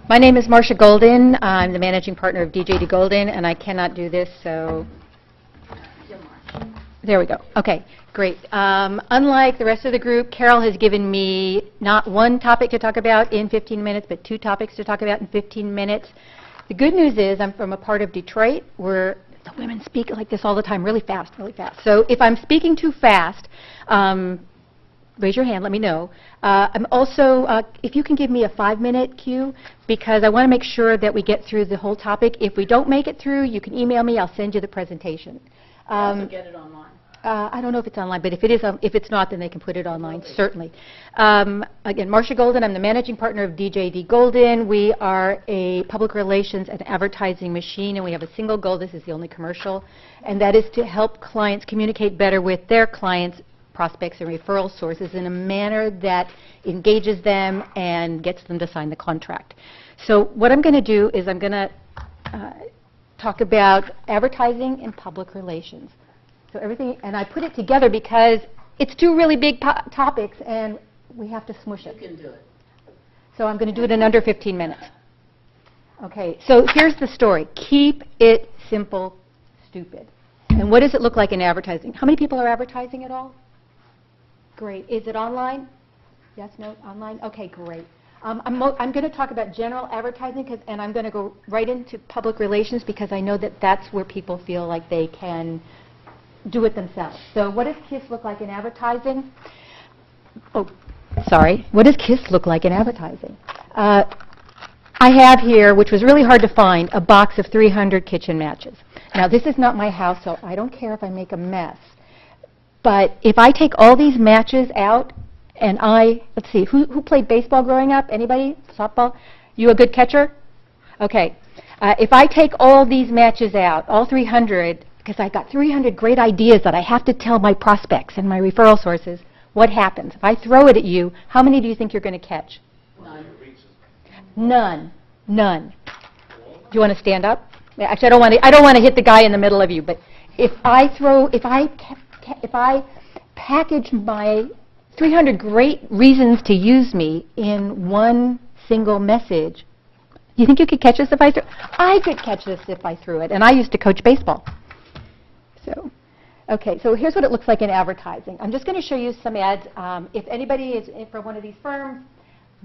My name is Marcia Golden. I'm the managing partner of DJDGolden, and I cannot do this, so there we go. Okay, great. Unlike the rest of the group, Carol has given me not one topic to talk about in 15 minutes, but two topics to talk about in 15 minutes. The good news is I'm from a part of Detroit where the women speak like this all the time, really fast, really fast. So if I'm speaking too fast, raise your hand, let me know. I'm also, if you can give me a 5-minute cue, because I want to make sure that we get through the whole topic. If we don't make it through, you can email me, I'll send you the presentation. Also get it online. I don't know if it's online, but if it is, if it's not, then they can put it online, certainly. Again, Marcia Golden, I'm the managing partner of DJDGolden. We are a public relations and advertising machine, and we have a single goal. This is the only commercial, and that is to help clients communicate better with their clients, prospects, and referral sources in a manner that engages them and gets them to sign the contract. So what I'm going to do is I'm going to talk about advertising and public relations. So everything, and I put it together because it's two really big topics, and we have to smush it. You can do it. So I'm going to do it in under 15 minutes. Okay, so here's the story. Keep it simple, stupid. And what does it look like in advertising? How many people are advertising at all? Great. Is it online? Yes, no, online? Okay, great. I'm going to talk about general advertising, and I'm going to go right into public relations because I know that that's where people feel like they can do it themselves. So what does KISS look like in advertising? Oh, sorry. What does KISS look like in advertising? I have here, which was really hard to find, a box of 300 kitchen matches. Now, this is not my house, so I don't care if I make a mess. But if I take all these matches out and let's see, who played baseball growing up? Anybody? Softball? You a good catcher? Okay. If I take all these matches out, all 300, because I've got 300 great ideas that I have to tell my prospects and my referral sources, what happens? If I throw it at you, how many do you think you're going to catch? None. None. Do you want to stand up? Actually, I don't want to hit the guy in the middle of you, but if I package my 300 great reasons to use me in one single message, you think you could catch this if I threw it? I could catch this if I threw it, and I used to coach baseball. So, okay, so here's what it looks like in advertising. I'm just going to show you some ads. If anybody is from one of these firms,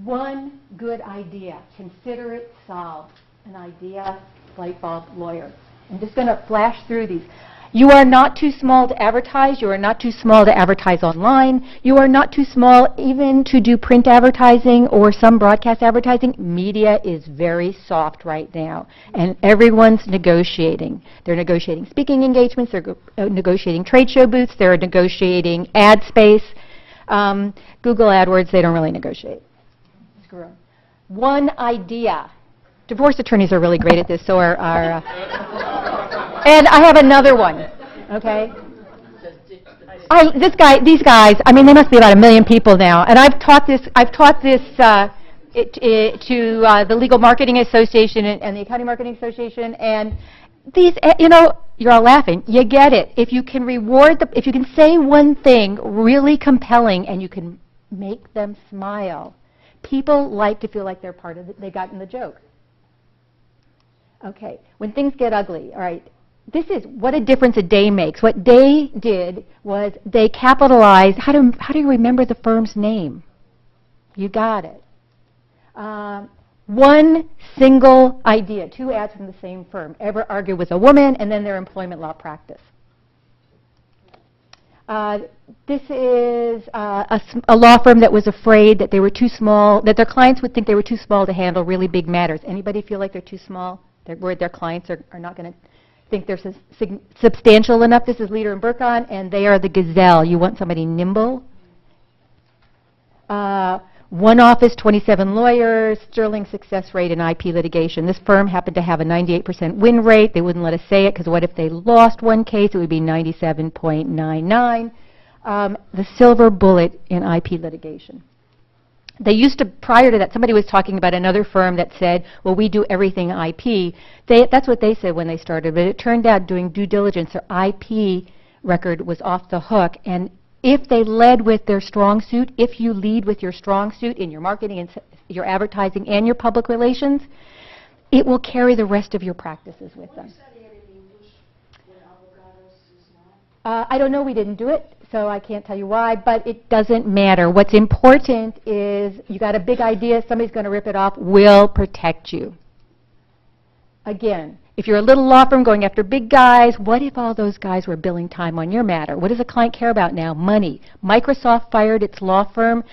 one good idea, consider it solved. An idea, light bulb, lawyer. I'm just going to flash through these. You are not too small to advertise. You are not too small to advertise online. You are not too small even to do print advertising or some broadcast advertising. Media is very soft right now, and everyone's negotiating. They're negotiating speaking engagements. They're negotiating trade show booths. They're negotiating ad space. Google AdWords, they don't really negotiate. Screw them. One idea. Divorce attorneys are really great at this, so are and I have another one, okay? These guys, I mean, they must be about 1 million people now, and I've taught this to the Legal Marketing Association and the Accounting Marketing Association, and these, you know, you're all laughing. You get it. If you can if you can say one thing really compelling and you can make them smile, people like to feel like they're part of it. They got in the joke. Okay, when things get ugly, all right, this is what a difference a day makes. What they did was they capitalized. How do you remember the firm's name? You got it. One single idea, 2 ads from the same firm. Ever argue with a woman, and then their employment law practice. This is a law firm that was afraid that they were too small, that their clients would think they were too small to handle really big matters. Anybody feel like they're too small? They're worried their clients are not going to think they're substantial enough. This is Leader and Burkon, and they are the gazelle. You want somebody nimble. One office, 27 lawyers, sterling success rate in IP litigation. This firm happened to have a 98% win rate. They wouldn't let us say it because what if they lost one case? It would be 97.99. The silver bullet in IP litigation. They used to, prior to that, somebody was talking about another firm that said, well, we do everything IP. That's what they said when they started, but it turned out doing due diligence, their IP record was off the hook, and if they led with their strong suit, if you lead with your strong suit in your marketing and your advertising and your public relations, it will carry the rest of your practices with them. I don't know, we didn't do it, so I can't tell you why, but it doesn't matter. What's important is you got a big idea, somebody's going to rip it off, we'll protect you. Again, if you're a little law firm going after big guys, what if all those guys were billing time on your matter? What does a client care about now? Money. Microsoft fired its law firm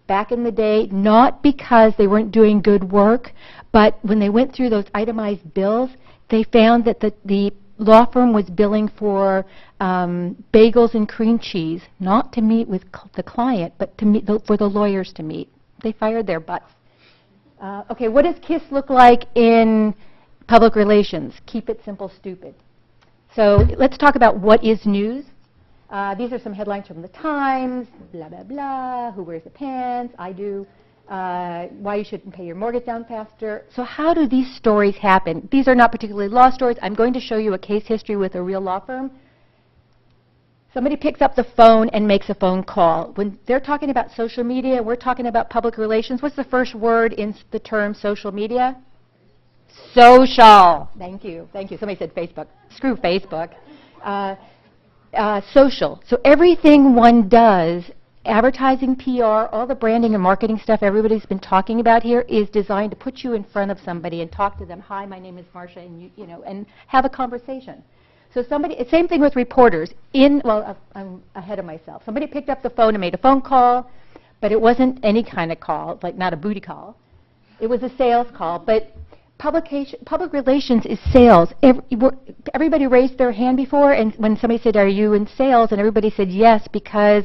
back in the day, not because they weren't doing good work, but when they went through those itemized bills, they found that the law firm was billing for bagels and cream cheese, not to meet with the client, but to meet for the lawyers to meet. They fired their butts. Okay, what does KISS look like in public relations? Keep it simple, stupid. So let's talk about what is news. These are some headlines from the Times, blah, blah, blah, who wears the pants, I do, why you shouldn't pay your mortgage down faster. So how do these stories happen? These are not particularly law stories. I'm going to show you a case history with a real law firm. Somebody picks up the phone and makes a phone call. When they're talking about social media, we're talking about public relations. What's the first word in the term social media? Social. Thank you. Thank you. Somebody said Facebook. Screw Facebook. Social. So everything one does, advertising, PR, all the branding and marketing stuff everybody's been talking about here is designed to put you in front of somebody and talk to them. Hi, my name is Marcia, and you know, and have a conversation. So same thing with reporters. I'm ahead of myself. Somebody picked up the phone and made a phone call, but it wasn't any kind of call, like not a booty call. It was a sales call, but public relations is sales. Everybody raised their hand before, and when somebody said, "Are you in sales?" and everybody said yes, because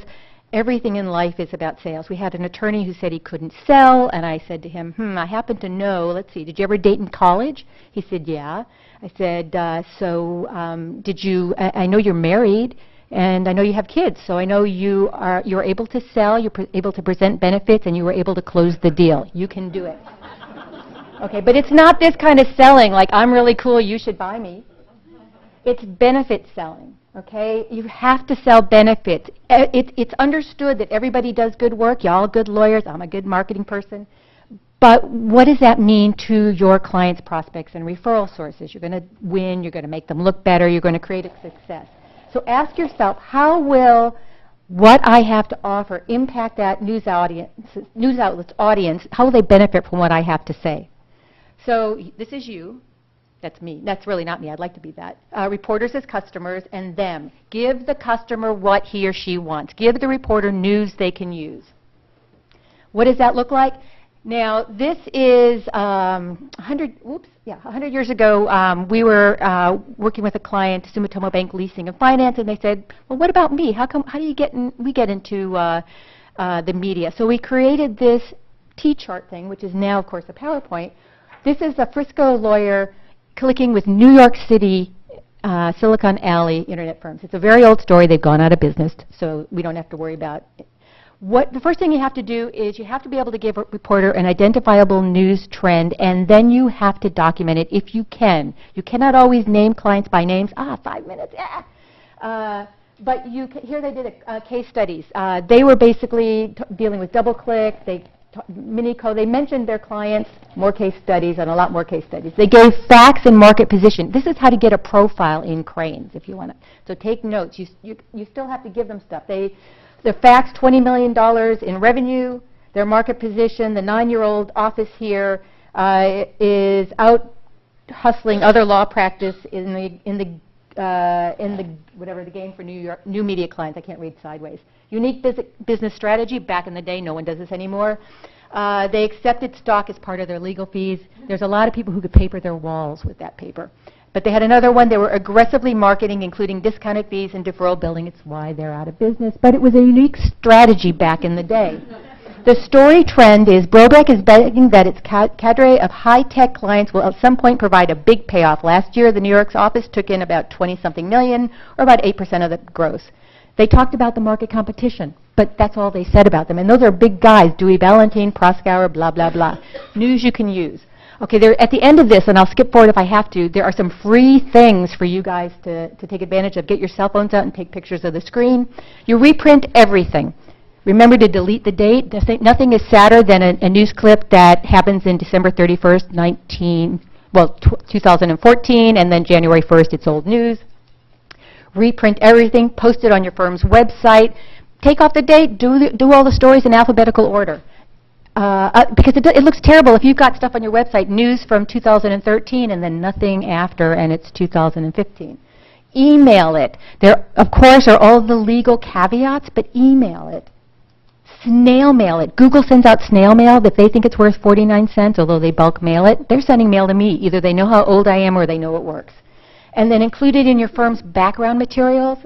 everything in life is about sales. We had an attorney who said he couldn't sell, and I said to him, I happen to know, let's see, did you ever date in college? He said, yeah. I said, I know you're married, and I know you have kids, so I know you're able to sell, you're able to present benefits, and you were able to close the deal. You can do it. Okay, but it's not this kind of selling, like I'm really cool, you should buy me. It's benefit selling. Okay, you have to sell benefits. It's understood that everybody does good work. Y'all good lawyers. I'm a good marketing person. But what does that mean to your clients, prospects, and referral sources? You're going to win. You're going to make them look better. You're going to create a success. So ask yourself, how will what I have to offer impact that news outlet's audience? How will they benefit from what I have to say? So this is you. That's me. That's really not me. I'd like to be that. Reporters as customers and them. Give the customer what he or she wants. Give the reporter news they can use. What does that look like? Now, this is 100 years ago, we were working with a client, Sumitomo Bank Leasing and Finance, and they said, well, what about me? How do you get into the media? So we created this T-chart thing, which is now, of course, a PowerPoint. This is a Frisco lawyer clicking with New York City, Silicon Alley internet firms. It's a very old story. They've gone out of business, so we don't have to worry about it. The first thing you have to do is you have to be able to give a reporter an identifiable news trend, and then you have to document it if you can. You cannot always name clients by names. 5 minutes, but here they did case studies. They were basically dealing with DoubleClick. They mentioned their clients, more case studies, and a lot more case studies. They gave facts and market position. This is how to get a profile in Cranes, if you want to. So take notes. You still have to give them stuff. The facts, $20 million in revenue. Their market position, the 9-year-old office here is out hustling other law practice in the game for new media clients. I can't read sideways. Unique business strategy. Back in the day, no one does this anymore. They accepted stock as part of their legal fees. There's a lot of people who could paper their walls with that paper. But they had another one. They were aggressively marketing, including discounted fees and deferral billing. It's why they're out of business. But it was a unique strategy back in the day. The story trend is Brobeck is betting that its cadre of high-tech clients will at some point provide a big payoff. Last year, the New York's office took in about 20-something million, or about 8% of the gross. They talked about the market competition, but that's all they said about them. And those are big guys, Dewey Ballantine, Proskauer, blah, blah, blah. News you can use. Okay, there, at the end of this, and I'll skip forward if I have to, there are some free things for you guys to take advantage of. Get your cell phones out and take pictures of the screen. You reprint everything. Remember to delete the date. Nothing is sadder than a news clip that happens in December 31st, 2014, and then January 1st, it's old news. Reprint everything, post it on your firm's website. Take off the date, do all the stories in alphabetical order. Because it looks terrible if you've got stuff on your website, news from 2013, and then nothing after, and it's 2015. Email it. There, of course, are all the legal caveats, but email it. Snail mail it. Google sends out snail mail if they think it's worth 49 cents, although they bulk mail it. They're sending mail to me. Either they know how old I am or they know it works. And then include it in your firm's background materials,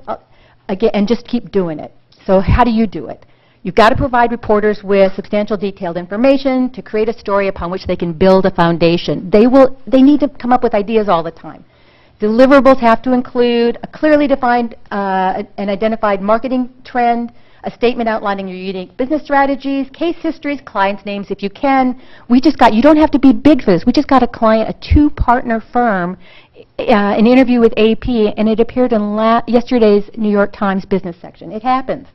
again, and just keep doing it. So how do you do it? You've got to provide reporters with substantial detailed information to create a story upon which they can build a foundation. They need to come up with ideas all the time. Deliverables have to include a clearly defined and identified marketing trend, a statement outlining your unique business strategies, case histories, clients' names if you can. You don't have to be big for this. We just got a client, a 2-partner firm, an interview with AP, and it appeared in yesterday's New York Times business section. It happens.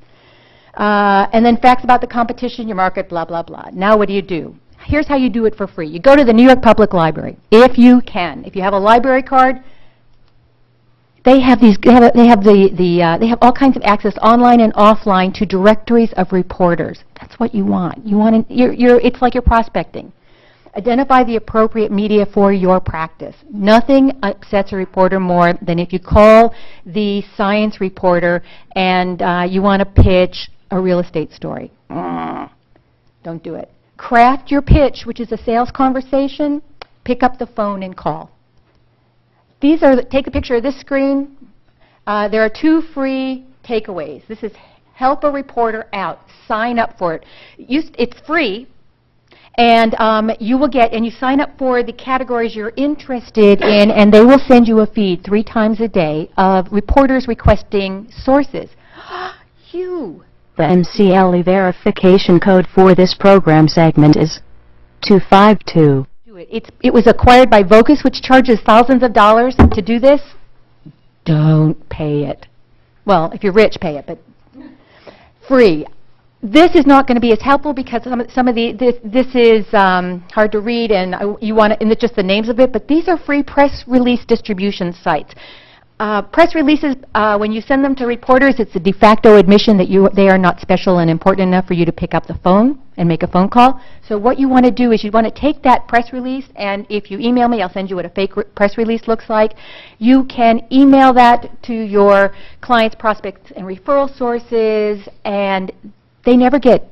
And then facts about the competition, your market, blah, blah, blah. Now what do? Here's how you do it for free. You go to the New York Public Library, if you can. If you have a library card, they have all kinds of access online and offline to directories of reporters. That's what you want. It's like you're prospecting. Identify the appropriate media for your practice. Nothing upsets a reporter more than if you call the science reporter and you want to pitch a real estate story. Don't do it. Craft your pitch, which is a sales conversation. Pick up the phone and call. Take a picture of this screen. There are 2 free takeaways. This is help a reporter out. Sign up for it. It's free. And you sign up for the categories you're interested in, and they will send you a feed 3 times a day of reporters requesting sources. The MCLE verification code for this program segment is 252. It was acquired by Vocus, which charges thousands of dollars to do this. Don't pay it. Well, if you're rich, pay it, but free. This is not going to be as helpful because this is hard to read, and and it's just the names of it. But these are free press release distribution sites. Press releases, when you send them to reporters, it's a de facto admission that they are not special and important enough for you to pick up the phone and make a phone call. So what you want to do is you want to take that press release, and if you email me, I'll send you what a fake press release looks like. You can email that to your clients, prospects, and referral sources, and they never get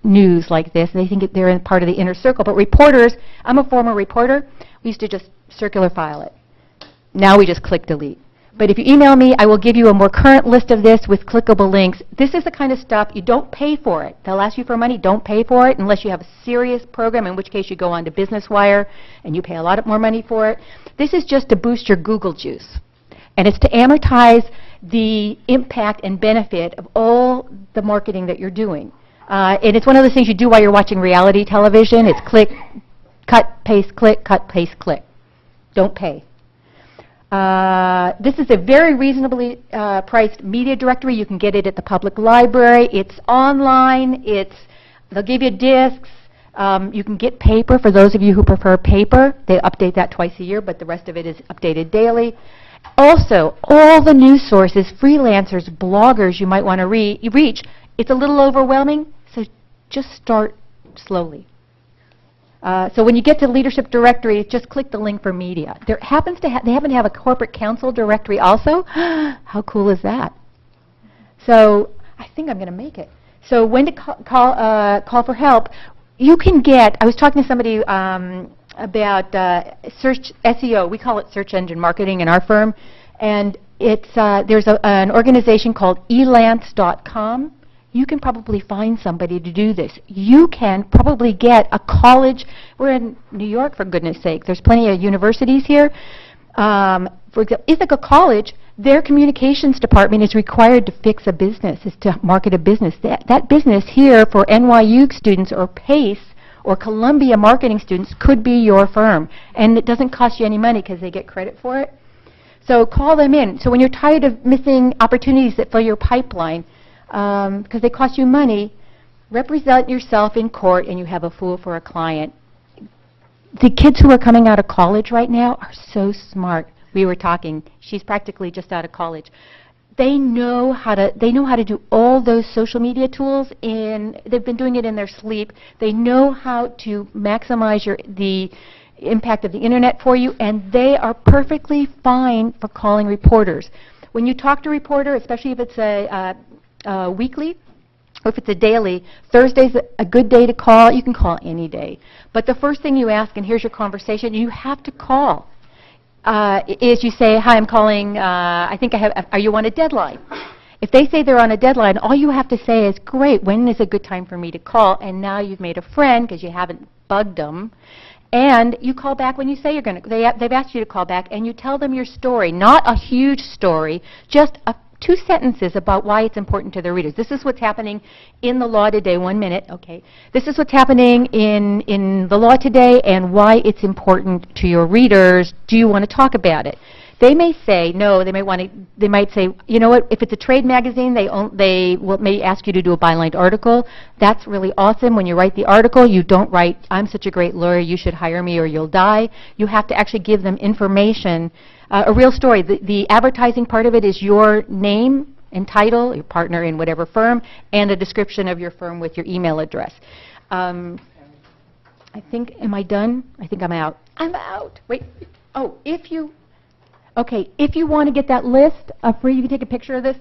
news like this. They think they're in part of the inner circle. But reporters, I'm a former reporter, we used to just circular file it. Now we just click delete. But if you email me, I will give you a more current list of this with clickable links. This is the kind of stuff, you don't pay for it. They'll ask you for money, don't pay for it unless you have a serious program, in which case you go on to Business Wire and you pay a lot more money for it. This is just to boost your Google juice. And it's to amortize the impact and benefit of all the marketing that you're doing. And it's one of those things you do while you're watching reality television. It's click, cut, paste, click, cut, paste, click. Don't pay. This is a very reasonably priced media directory. You can get it at the public library. It's online. They'll give you discs. You can get paper for those of you who prefer paper. They update that twice a year, but the rest of it is updated daily. Also, all the news sources, freelancers, bloggers you might want to reach, it's a little overwhelming, so just start slowly. So when you get to leadership directory, just click the link for media. They happen to have a corporate counsel directory also. How cool is that? So I think I'm going to make it. So when to call for help, you can get, I was talking to somebody about search SEO. We call it search engine marketing in our firm. And there's an organization called elance.com. You can probably find somebody to do this. You can probably get a college. We're in New York, for goodness sake. There's plenty of universities here. For example, Ithaca College, their communications department is required to fix a business, is to market a business. That business here for NYU students or PACE or Columbia marketing students could be your firm. And it doesn't cost you any money because they get credit for it. So call them in. So when you're tired of missing opportunities that fill your pipeline because they cost you money, represent yourself in court and you have a fool for a client. The kids who are coming out of college right now are so smart. We were talking, she's practically just out of college. They know how to do all those social media tools, and they've been doing it in their sleep. They know how to maximize the impact of the internet for you, and they are perfectly fine for calling reporters. When you talk to a reporter, especially if it's a weekly, or if it's a daily, Thursday's a good day to call. You can call any day. But the first thing you ask, and here's your conversation, you have to call, is you say, hi, I'm calling, are you on a deadline? If they say they're on a deadline, all you have to say is, great, when is a good time for me to call? And now you've made a friend because you haven't bugged them. And you call back when you say you're going to. They've asked you to call back, and you tell them your story, not a huge story, just 2 sentences about why it's important to the readers. This is what's happening in the law today. 1 minute, okay. This is what's happening in the law today and why it's important to your readers. Do you want to talk about it? They may say no. They might say, you know what? If it's a trade magazine, they may ask you to do a byline article. That's really awesome. When you write the article, you don't write, I'm such a great lawyer, you should hire me or you'll die. You have to actually give them information. A real story. The advertising part of it is your name and title, your partner in whatever firm, and a description of your firm with your email address. I think, am I done? I think I'm out. I'm out. Wait. Oh, if you want to get that list of free, you can take a picture of this,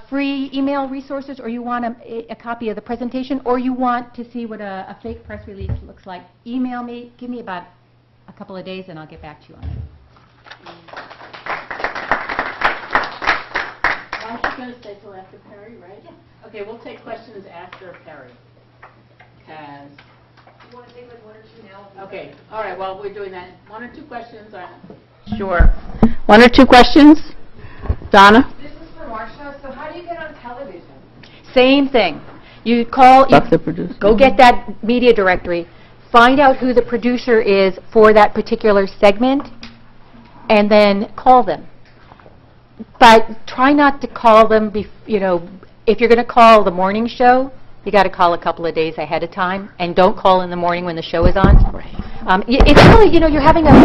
free email resources, or you want a copy of the presentation, or you want to see what a fake press release looks like, email me. Give me about a couple of days, and I'll get back to you on it. I'm just going to stay till after Perry, right? Yeah. Okay, we'll take questions after Perry. You want to take like 1 or 2 now? Okay, all right, well, we're doing that. 1 or 2 questions. Sure. 1 or 2 questions? Donna? This is for Marcia. So how do you get on television? Same thing. You call, The producer. go get that media directory, find out who the producer is for that particular segment, and then call them. But try not to call them, if you're going to call the morning show, you got to call a couple of days ahead of time, and don't call in the morning when the show is on. Right. It's really,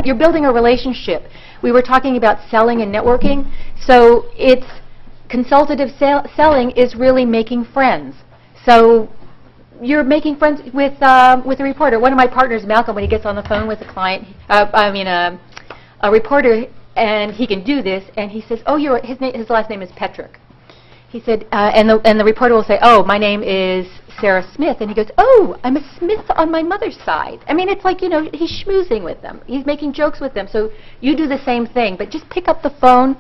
you're building a relationship. We were talking about selling and networking, so it's consultative selling is really making friends. So you're making friends with a reporter. One of my partners, Malcolm, when he gets on the phone with a client, a reporter, and he can do this, and he says, oh, his last name is Petrick. He said, and the reporter will say, oh, my name is Sarah Smith. And he goes, oh, I'm a Smith on my mother's side. I mean, it's like, he's schmoozing with them. He's making jokes with them. So you do the same thing. But just pick up the phone,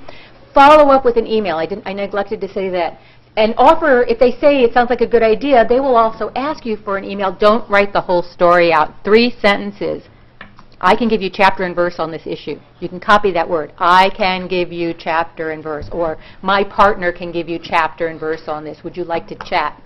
follow up with an email. I neglected to say that. And offer, if they say it sounds like a good idea, they will also ask you for an email. Don't write the whole story out. 3 sentences. I can give you chapter and verse on this issue. You can copy that word. I can give you chapter and verse. Or my partner can give you chapter and verse on this. Would you like to chat?